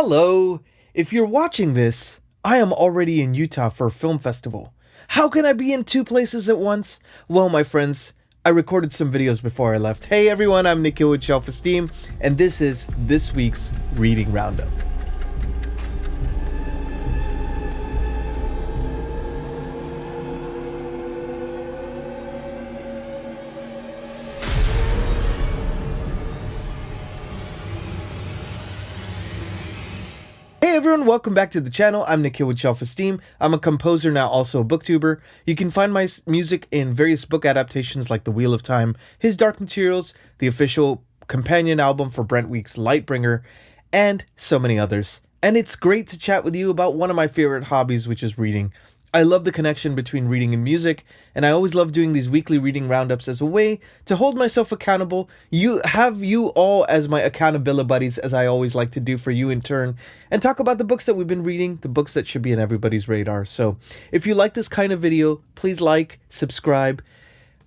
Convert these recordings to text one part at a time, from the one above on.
Hello! If you're watching this, I am already in Utah for a film festival. How can I be in two places at once? Well, my friends, I recorded some videos before I left. Hey everyone, I'm Nikhil with Shelf-Esteem, and this is this week's Reading Roundup. Hey everyone, welcome back to the channel. I'm Nikhil with Shelf-Esteem. I'm a composer, now also a booktuber. You can find my music in various book adaptations like The Wheel of Time, His Dark Materials, the official companion album for Brent Week's Lightbringer, and so many others. And it's great to chat with you about one of my favorite hobbies, which is reading. I love the connection between reading and music, and I always love doing these weekly reading roundups as a way to hold myself accountable. You all as my accountability buddies, as I always like to do for you in turn, and talk about the books that we've been reading, the books that should be on everybody's radar. So if you like this kind of video, please like, subscribe,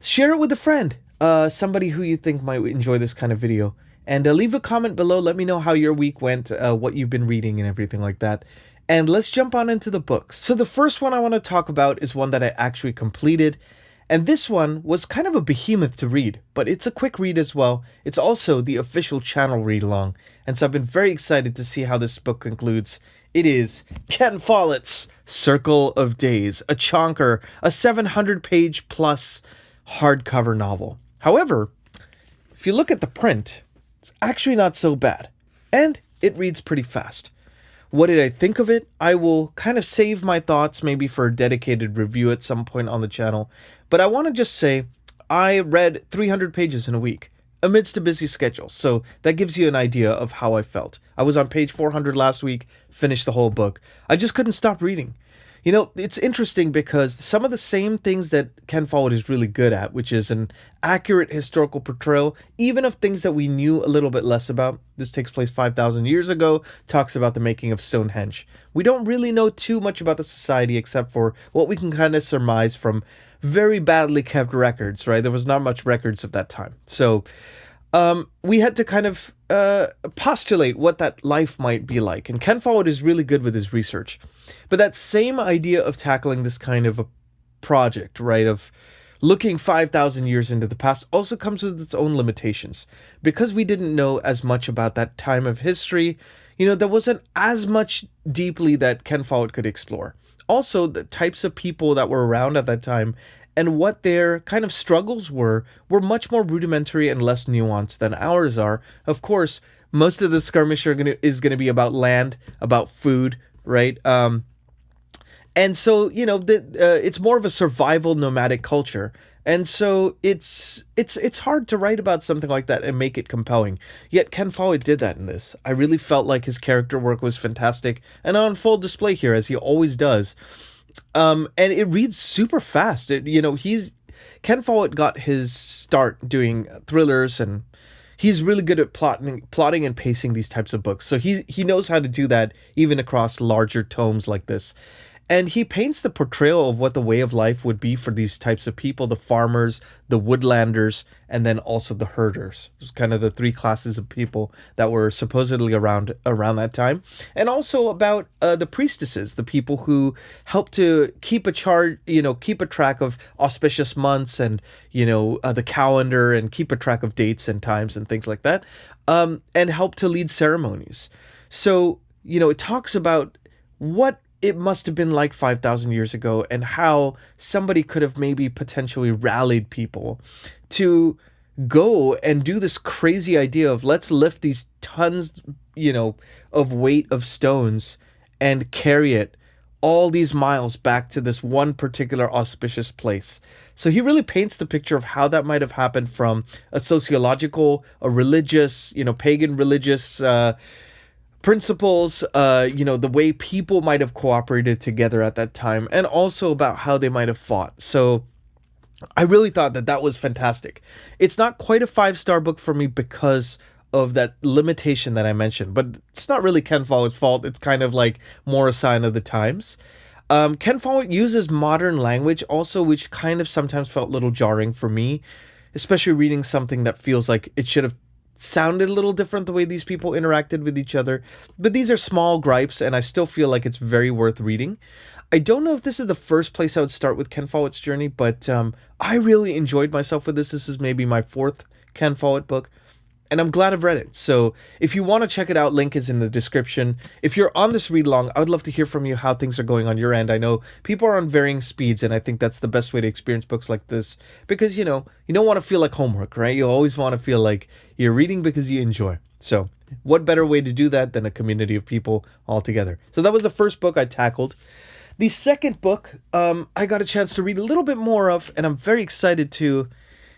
share it with a friend, somebody who you think might enjoy this kind of video, and leave a comment below. Let me know how your week went, what you've been reading and everything like that. And let's jump on into the books. So the first one I want to talk about is one that I actually completed. And this one was kind of a behemoth to read, but it's a quick read as well. It's also the official channel read along. And so I've been very excited to see how this book concludes. It is Ken Follett's Circle of Days, a chonker, a 700-page plus hardcover novel. However, if you look at the print, it's actually not so bad. And it reads pretty fast. What did I think of it? I will kind of save my thoughts maybe for a dedicated review at some point on the channel. But I want to just say I read 300 pages in a week amidst a busy schedule. So that gives you an idea of how I felt. I was on page 400 last week, finished the whole book. I just couldn't stop reading. You know, it's interesting because some of the same things that Ken Follett is really good at, which is an accurate historical portrayal, even of things that we knew a little bit less about. This takes place 5,000 years ago, talks about the making of Stonehenge. We don't really know too much about the society except for what we can kind of surmise from very badly kept records, right? There was not much records of that time. So we had to kind of postulate what that life might be like. And Ken Follett is really good with his research. But that same idea of tackling this kind of a project, right, of looking 5,000 years into the past also comes with its own limitations. Because we didn't know as much about that time of history, you know, there wasn't as much deeply that Ken Follett could explore. Also, the types of people that were around at that time and what their kind of struggles were much more rudimentary and less nuanced than ours are. Of course, most of the skirmish is going to be about land, about food, right? And so, you know, it's more of a survival nomadic culture. And so it's hard to write about something like that and make it compelling. Yet Ken Follett did that in this. I really felt like his character work was fantastic and on full display here, as he always does. And it reads super fast. Ken Follett got his start doing thrillers, and he's really good at plotting and pacing these types of books. So he knows how to do that even across larger tomes like this. And he paints the portrayal of what the way of life would be for these types of people, the farmers, the woodlanders, and then also the herders. It's kind of the three classes of people that were supposedly around that time. And also about the priestesses, the people who helped to keep a track of auspicious months and, the calendar, and keep a track of dates and times and things like that, and help to lead ceremonies. So, it talks about what it must have been like 5,000 years ago and how somebody could have maybe potentially rallied people to go and do this crazy idea of let's lift these tons, of weight of stones and carry it all these miles back to this one particular auspicious place. So he really paints the picture of how that might have happened from a sociological, a religious, pagan religious, principles, the way people might have cooperated together at that time, and also about how they might have fought. So I really thought that was fantastic. It's not quite a 5-star book for me because of that limitation that I mentioned, but it's not really Ken Follett's fault. It's kind of like more a sign of the times. Ken Follett uses modern language also, which kind of sometimes felt a little jarring for me, especially reading something that feels like it should have sounded a little different the way these people interacted with each other. But these are small gripes, and I still feel like it's very worth reading. I don't know if this is the first place I would start with Ken Follett's journey, but I really enjoyed myself with this. This is maybe my fourth Ken Follett book, and I'm glad I've read it. So if you want to check it out, link is in the description. If you're on this read along, I would love to hear from you how things are going on your end. I know people are on varying speeds, and I think that's the best way to experience books like this, because, you know, you don't want to feel like homework, right? You always want to feel like you're reading because you enjoy. So what better way to do that than a community of people all together? So that was the first book I tackled. The second book, I got a chance to read a little bit more of, and I'm very excited to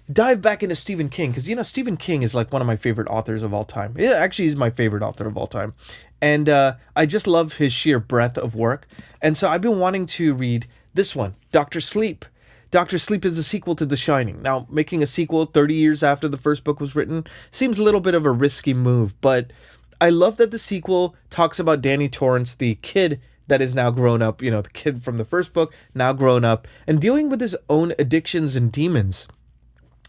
dive back into Stephen King, because, you know, Stephen King is like one of my favorite authors of all time. Yeah, actually, he's my favorite author of all time. And I just love his sheer breadth of work. And so I've been wanting to read this one, Dr. Sleep. Dr. Sleep is a sequel to The Shining. Now, making a sequel 30 years after the first book was written seems a little bit of a risky move, but I love that the sequel talks about Danny Torrance, the kid that is now grown up, you know, the kid from the first book, now grown up, and dealing with his own addictions and demons.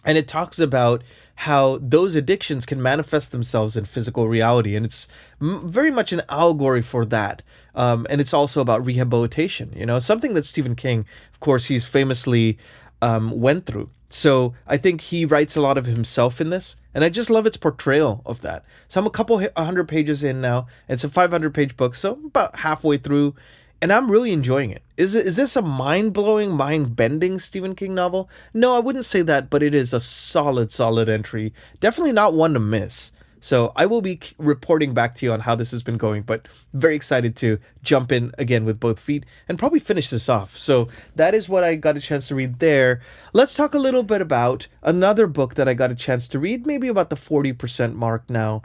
And it talks about how those addictions can manifest themselves in physical reality. And it's very much an allegory for that. And it's also about rehabilitation, you know, something that Stephen King, of course, he's famously went through. So I think he writes a lot of himself in this. And I just love its portrayal of that. So I'm a couple 100 pages in now. It's a 500-page book, so about halfway through. And I'm really enjoying it. Is this a mind-blowing, mind-bending Stephen King novel? No, I wouldn't say that, but it is a solid entry. Definitely not one to miss. So I will be reporting back to you on how this has been going, but very excited to jump in again with both feet and probably finish this off. So that is what I got a chance to read there. Let's talk a little bit about another book that I got a chance to read, maybe about the 40% mark now.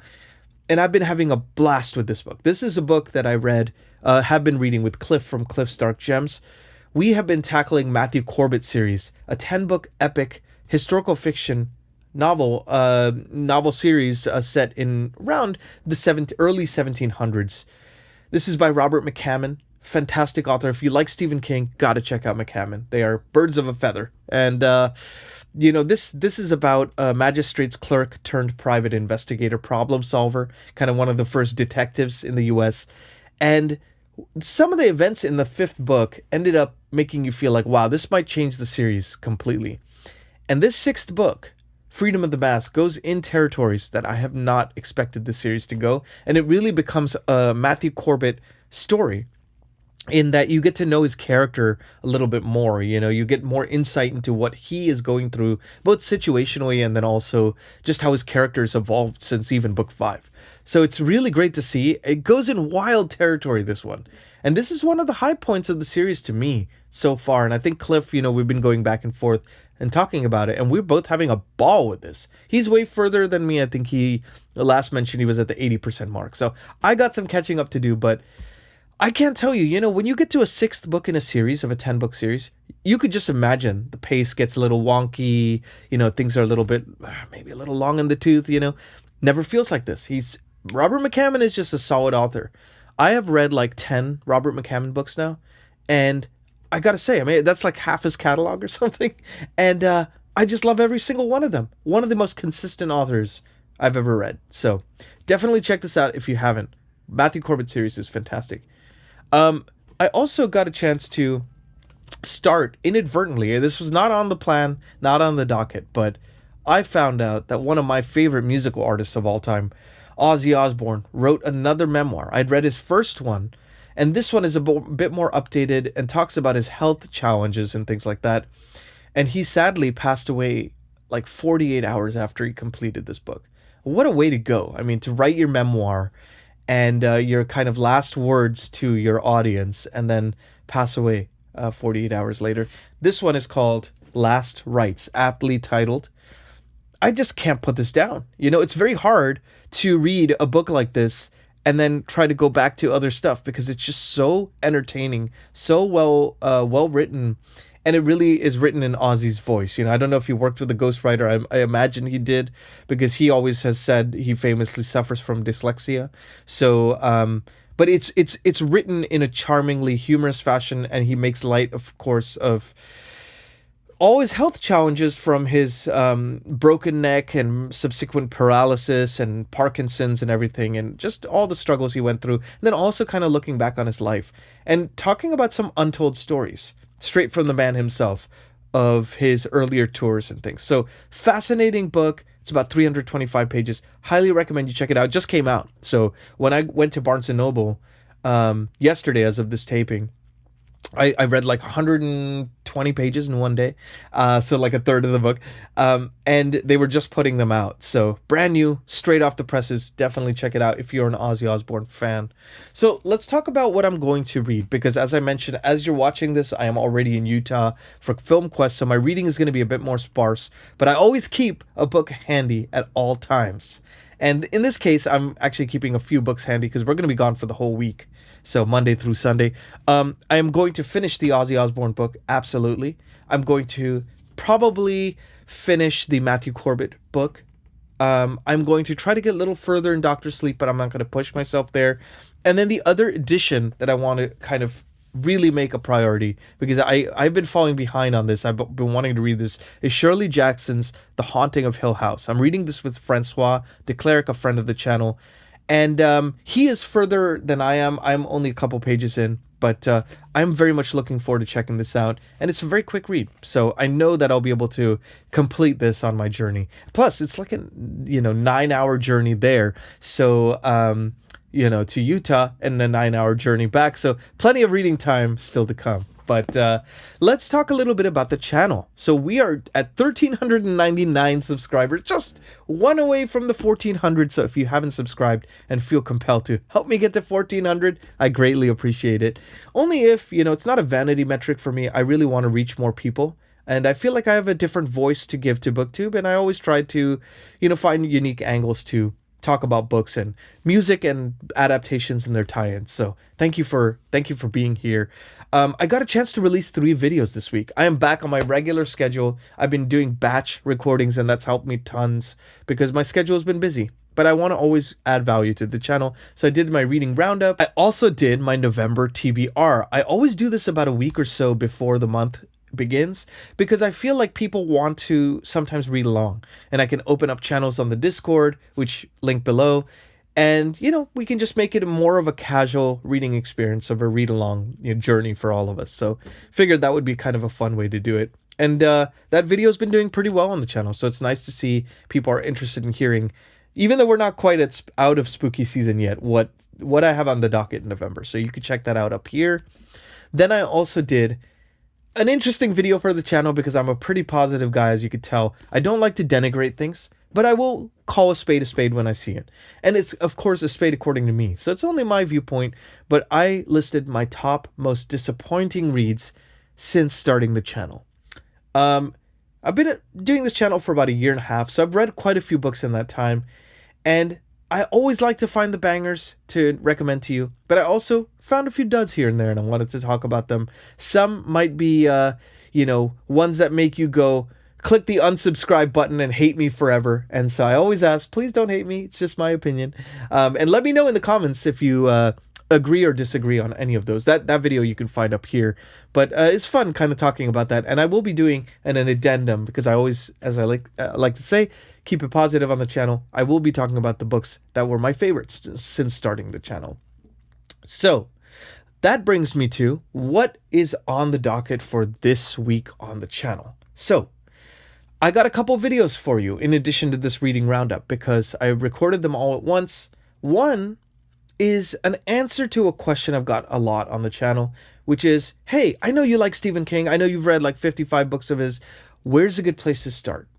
And I've been having a blast with this book. This is a book that I have been reading with Cliff from Cliff's Dark Gems. We have been tackling Matthew Corbett series, a 10-book epic historical fiction novel series set in around the early 1700s. This is by Robert McCammon, fantastic author. If you like Stephen King, gotta check out McCammon. They are birds of a feather. And you know, this is about a magistrate's clerk turned private investigator, problem solver, kind of one of the first detectives in the U.S. And some of the events in the fifth book ended up making you feel like, wow, this might change the series completely. And this sixth book, Freedom of the Mask, goes in territories that I have not expected the series to go. And it really becomes a Matthew Corbett story, in that you get to know his character a little bit more. You know, you get more insight into what he is going through, both situationally and then also just how his character's evolved since even book 5. So it's really great to see. It goes in wild territory, this one. And this is one of the high points of the series to me so far. And I think Cliff, you know, we've been going back and forth and talking about it, and we're both having a ball with this. He's way further than me. I think last mentioned he was at the 80% mark. So I got some catching up to do, but I can't tell you, you know, when you get to a sixth book in a series of a 10-book series, you could just imagine the pace gets a little wonky, you know, things are a little bit, maybe a little long in the tooth, you know. Never feels like this. Robert McCammon is just a solid author. I have read like 10 Robert McCammon books now, and I gotta say, I mean, that's like half his catalog or something, and I just love every single one of them. One of the most consistent authors I've ever read. So definitely check this out if you haven't. Matthew Corbett series is fantastic. I also got a chance to start inadvertently. This was not on the plan, not on the docket, but I found out that one of my favorite musical artists of all time, Ozzy Osbourne, wrote another memoir. I'd read his first one, and this one is a bit more updated and talks about his health challenges and things like that. And he sadly passed away like 48 hours after he completed this book. What a way to go. I mean, to write your memoir and your kind of last words to your audience and then pass away 48 hours later. This one is called Last Rites, aptly titled. I just can't put this down. You know, it's very hard to read a book like this and then try to go back to other stuff because it's just so entertaining, so well written. And it really is written in Ozzy's voice. You know, I don't know if he worked with a ghostwriter. I imagine he did, because he always has said he famously suffers from dyslexia. So, but it's written in a charmingly humorous fashion, and he makes light, of course, of all his health challenges from his broken neck and subsequent paralysis and Parkinson's and everything, and just all the struggles he went through. And then also kind of looking back on his life and talking about some untold stories straight from the man himself of his earlier tours and things. So fascinating book. It's about 325 pages. Highly recommend you check it out. It just came out. So when I went to Barnes & Noble yesterday, as of this taping, I read like 120 pages in one day, so like a third of the book, and they were just putting them out. So brand new, straight off the presses. Definitely check it out if you're an Ozzy Osbourne fan. So let's talk about what I'm going to read, because as I mentioned, as you're watching this, I am already in Utah for Film Quest, so my reading is going to be a bit more sparse, but I always keep a book handy at all times. And in this case, I'm actually keeping a few books handy because we're going to be gone for the whole week. So Monday through Sunday. I am going to finish the Ozzy Osbourne book. Absolutely. I'm going to probably finish the Matthew Corbett book. I'm going to try to get a little further in Dr. Sleep, but I'm not going to push myself there. And then the other edition that I want to kind of really make a priority, because I've been falling behind on this, I've been wanting to read this, is Shirley Jackson's The Haunting of Hill House. I'm reading this with Francois de Clercq, a friend of the channel, and he is further than I am. I'm only a couple pages in, but I'm very much looking forward to checking this out, and it's a very quick read, so I know that I'll be able to complete this on my journey. Plus, it's like a 9-hour journey there, so to Utah, and a 9-hour journey back. So plenty of reading time still to come. But let's talk a little bit about the channel. So we are at 1,399 subscribers, just one away from the 1,400. So if you haven't subscribed and feel compelled to help me get to 1,400, I greatly appreciate it. Only if, it's not a vanity metric for me. I really want to reach more people. And I feel like I have a different voice to give to BookTube. And I always try to, find unique angles to talk about books and music and adaptations and their tie-ins. So thank you for being here. I got a chance to release 3 videos this week. I am back on my regular schedule. I've been doing batch recordings, and that's helped me tons because my schedule has been busy. But I want to always add value to the channel. So I did my reading roundup. I also did my November TBR. I always do this about a week or so before the month begins, because I feel like people want to sometimes read along, and I can open up channels on the Discord, which link below, and we can just make it more of a casual reading experience, of a read along journey for all of us. So figured that would be kind of a fun way to do it. And that video has been doing pretty well on the channel, so it's nice to see people are interested in hearing, even though we're not quite out of spooky season yet, what I have on the docket in November. So you can check that out up here. Then I also did an interesting video for the channel, because I'm a pretty positive guy, as you could tell. I don't like to denigrate things, but I will call a spade when I see it. And it's, of course, a spade according to me. So it's only my viewpoint, but I listed my top most disappointing reads since starting the channel. I've been doing this channel for about 1.5 years, so I've read quite a few books in that time. And I always like to find the bangers to recommend to you, but I also found a few duds here and there, and I wanted to talk about them. Some might be, ones that make you go, click the unsubscribe button and hate me forever. And so I always ask, please don't hate me. It's just my opinion. And let me know in the comments if you agree or disagree on any of those. That video you can find up here. But it's fun kind of talking about that. And I will be doing an addendum, because I always, as I like to say, keep it positive on the channel. I will be talking about the books that were my favorites since starting the channel. So that brings me to what is on the docket for this week on the channel. So I got a couple videos for you in addition to this reading roundup, because I recorded them all at once. One is an answer to a question I've got a lot on the channel, which is, hey, I know you like Stephen King. I know you've read like 55 books of his. Where's a good place to start?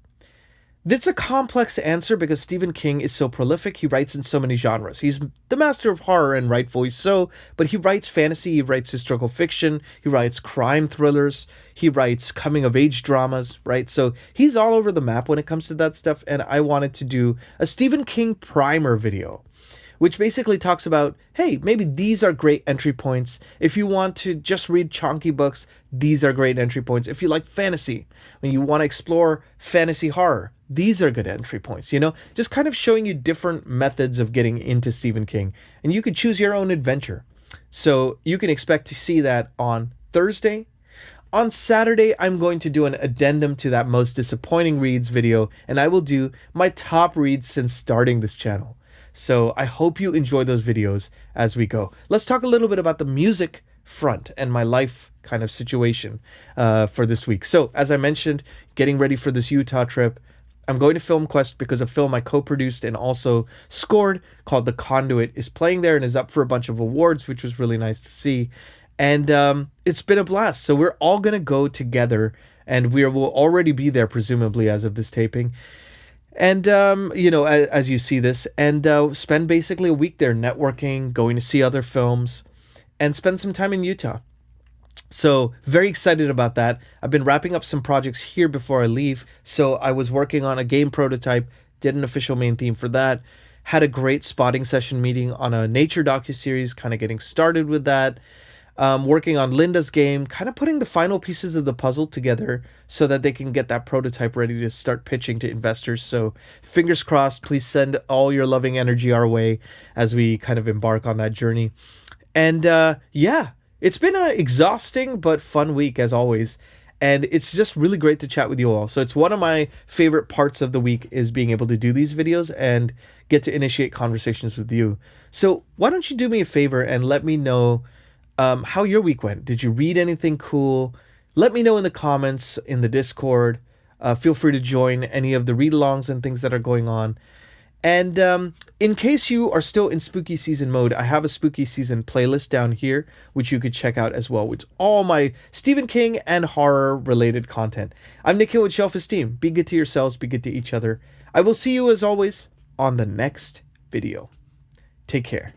That's a complex answer because Stephen King is so prolific. He writes in so many genres. He's the master of horror, and rightfully so, but he writes fantasy, he writes historical fiction, he writes crime thrillers, he writes coming-of-age dramas, right? So he's all over the map when it comes to that stuff, and I wanted to do a Stephen King primer video, which basically talks about, hey, maybe these are great entry points. If you want to just read chunky books, these are great entry points. If you like fantasy, when you want to explore fantasy horror, these are good entry points, just kind of showing you different methods of getting into Stephen King, and you could choose your own adventure. So you can expect to see that on Thursday. On Saturday, I'm going to do an addendum to that most disappointing reads video, and I will do my top reads since starting this channel. So I hope you enjoy those videos as we go. Let's talk a little bit about the music front and my life kind of situation for this week. So as I mentioned, getting ready for this Utah trip, I'm going to Film Quest because a film I co-produced and also scored called The Conduit is playing there and is up for a bunch of awards, which was really nice to see. And it's been a blast. So we're all going to go together, and we will already be there, presumably, as of this taping. And, as you see this, and spend basically a week there networking, going to see other films, and spend some time in Utah. So very excited about that. I've been wrapping up some projects here before I leave. So I was working on a game prototype, did an official main theme for that, had a great spotting session meeting on a nature docuseries, kind of getting started with that. Working on Linda's game, kind of putting the final pieces of the puzzle together so that they can get that prototype ready to start pitching to investors. So fingers crossed, please send all your loving energy our way as we kind of embark on that journey. And it's been an exhausting but fun week as always. And it's just really great to chat with you all. So it's one of my favorite parts of the week is being able to do these videos and get to initiate conversations with you. So why don't you do me a favor and let me know how your week went. Did you read anything cool? Let me know in the comments, in the Discord. Feel free to join any of the read-alongs and things that are going on. And in case you are still in spooky season mode, I have a spooky season playlist down here, which you could check out as well, with all my Stephen King and horror related content. I'm Nikhil with Shelf-Esteem. Be good to yourselves, be good to each other. I will see you as always on the next video. Take care.